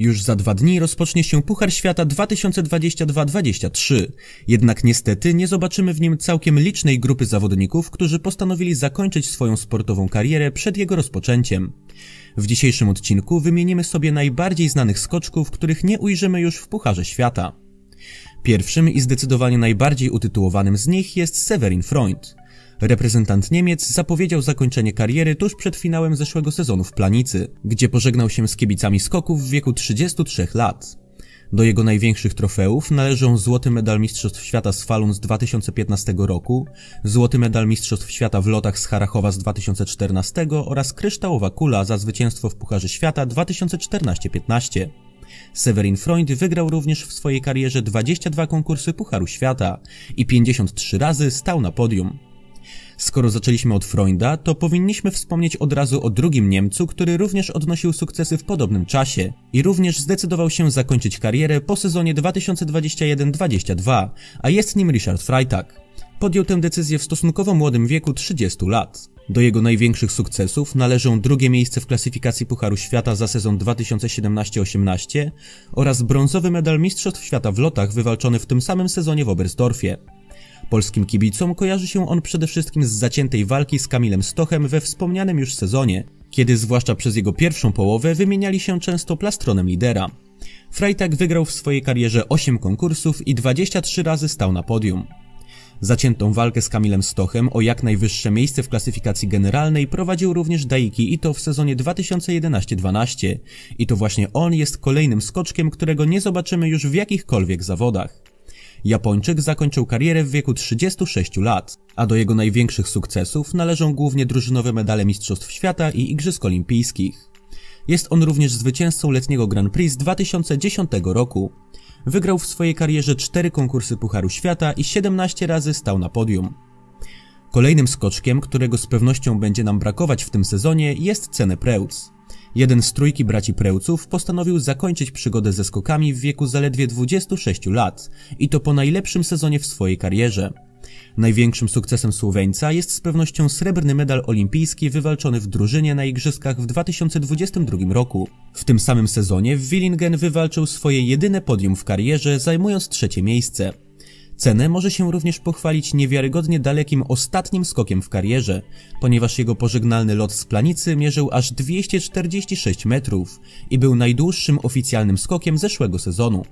Już za 2 dni rozpocznie się Puchar Świata 2022-23, jednak niestety nie zobaczymy w nim całkiem licznej grupy zawodników, którzy postanowili zakończyć swoją sportową karierę przed jego rozpoczęciem. W dzisiejszym odcinku wymienimy sobie najbardziej znanych skoczków, których nie ujrzymy już w Pucharze Świata. Pierwszym i zdecydowanie najbardziej utytułowanym z nich jest Severin Freund. Reprezentant Niemiec zapowiedział zakończenie kariery tuż przed finałem zeszłego sezonu w Planicy, gdzie pożegnał się z kibicami skoków w wieku 33 lat. Do jego największych trofeów należą złoty medal Mistrzostw Świata z Falun z 2015 roku, złoty medal Mistrzostw Świata w lotach z Harachowa z 2014 oraz kryształowa kula za zwycięstwo w Pucharze Świata 2014-15. Severin Freund wygrał również w swojej karierze 22 konkursy Pucharu Świata i 53 razy stał na podium. Skoro zaczęliśmy od Freunda, to powinniśmy wspomnieć od razu o drugim Niemcu, który również odnosił sukcesy w podobnym czasie i również zdecydował się zakończyć karierę po sezonie 2021-22, a jest nim Richard Freitag. Podjął tę decyzję w stosunkowo młodym wieku 30 lat. Do jego największych sukcesów należą drugie miejsce w klasyfikacji Pucharu Świata za sezon 2017-18 oraz brązowy medal Mistrzostw Świata w lotach wywalczony w tym samym sezonie w Oberstdorfie. Polskim kibicom kojarzy się on przede wszystkim z zaciętej walki z Kamilem Stochem we wspomnianym już sezonie, kiedy zwłaszcza przez jego pierwszą połowę wymieniali się często plastronem lidera. Freitag wygrał w swojej karierze 8 konkursów i 23 razy stał na podium. Zaciętą walkę z Kamilem Stochem o jak najwyższe miejsce w klasyfikacji generalnej prowadził również Daiki Ito w sezonie 2011-12 i to właśnie on jest kolejnym skoczkiem, którego nie zobaczymy już w jakichkolwiek zawodach. Japończyk zakończył karierę w wieku 36 lat, a do jego największych sukcesów należą głównie drużynowe medale Mistrzostw Świata i Igrzysk Olimpijskich. Jest on również zwycięzcą letniego Grand Prix z 2010 roku. Wygrał w swojej karierze 4 konkursy Pucharu Świata i 17 razy stał na podium. Kolejnym skoczkiem, którego z pewnością będzie nam brakować w tym sezonie, jest Cenne Preutz. Jeden z trójki braci Preutzów postanowił zakończyć przygodę ze skokami w wieku zaledwie 26 lat i to po najlepszym sezonie w swojej karierze. Największym sukcesem Słoweńca jest z pewnością srebrny medal olimpijski wywalczony w drużynie na igrzyskach w 2022 roku. W tym samym sezonie w Villingen wywalczył swoje jedyne podium w karierze, zajmując 3. miejsce. Cenne może się również pochwalić niewiarygodnie dalekim ostatnim skokiem w karierze, ponieważ jego pożegnalny lot z Planicy mierzył aż 246 metrów i był najdłuższym oficjalnym skokiem zeszłego sezonu.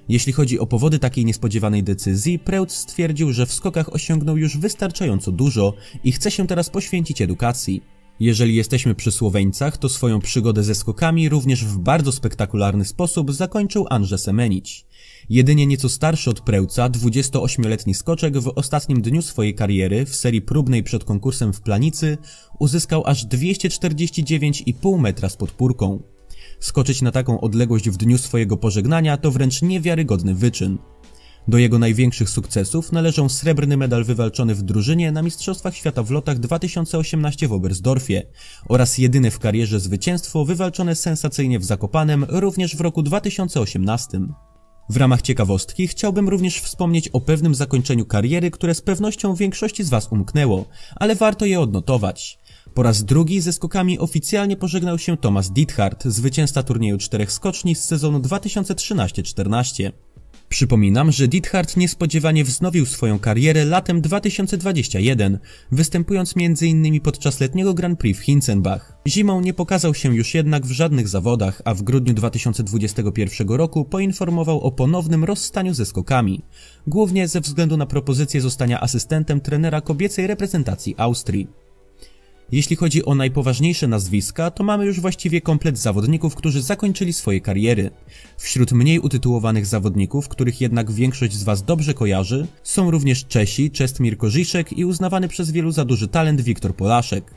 Jeśli chodzi o powody takiej niespodziewanej decyzji, Preutz stwierdził, że w skokach osiągnął już wystarczająco dużo i chce się teraz poświęcić edukacji. Jeżeli jesteśmy przy Słoweńcach, to swoją przygodę ze skokami również w bardzo spektakularny sposób zakończył Andrzej Semenić. Jedynie nieco starszy od Preutza, 28-letni skoczek w ostatnim dniu swojej kariery w serii próbnej przed konkursem w Planicy uzyskał aż 249,5 metra z podpórką. Skoczyć na taką odległość w dniu swojego pożegnania to wręcz niewiarygodny wyczyn. Do jego największych sukcesów należą srebrny medal wywalczony w drużynie na Mistrzostwach Świata w lotach 2018 w Oberstdorfie oraz jedyne w karierze zwycięstwo wywalczone sensacyjnie w Zakopanem również w roku 2018. W ramach ciekawostki chciałbym również wspomnieć o pewnym zakończeniu kariery, które z pewnością większości z Was umknęło, ale warto je odnotować. Po raz drugi ze skokami oficjalnie pożegnał się Thomas Diethard, zwycięzca turnieju 4 skoczni z sezonu 2013-14. Przypominam, że Diethard niespodziewanie wznowił swoją karierę latem 2021, występując m.in. podczas letniego Grand Prix w Hinzenbach. Zimą nie pokazał się już jednak w żadnych zawodach, a w grudniu 2021 roku poinformował o ponownym rozstaniu ze skokami, głównie ze względu na propozycję zostania asystentem trenera kobiecej reprezentacji Austrii. Jeśli chodzi o najpoważniejsze nazwiska, to mamy już właściwie komplet zawodników, którzy zakończyli swoje kariery. Wśród mniej utytułowanych zawodników, których jednak większość z Was dobrze kojarzy, są również Czesi Czestmir Koziszek i uznawany przez wielu za duży talent Wiktor Polaszek.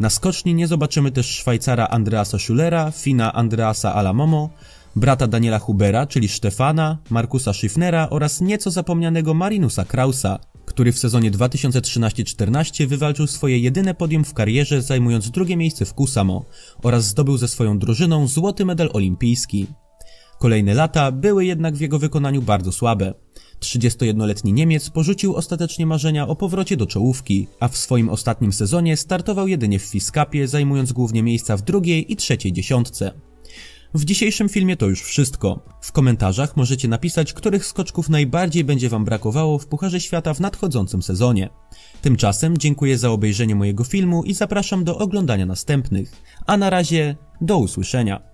Na skoczni nie zobaczymy też Szwajcara Andreasa Schüllera, Fina Andreasa Alamomo, brata Daniela Hubera, czyli Stefana, Markusa Schiffnera oraz nieco zapomnianego Marinusa Krausa, który w sezonie 2013-14 wywalczył swoje jedyne podium w karierze, zajmując 2. miejsce w Kusamo oraz zdobył ze swoją drużyną złoty medal olimpijski. Kolejne lata były jednak w jego wykonaniu bardzo słabe. 31-letni Niemiec porzucił ostatecznie marzenia o powrocie do czołówki, a w swoim ostatnim sezonie startował jedynie w Fiskapie, zajmując głównie miejsca w 2. i 3. dziesiątce. W dzisiejszym filmie to już wszystko. W komentarzach możecie napisać, których skoczków najbardziej będzie Wam brakowało w Pucharze Świata w nadchodzącym sezonie. Tymczasem dziękuję za obejrzenie mojego filmu i zapraszam do oglądania następnych. A na razie, do usłyszenia.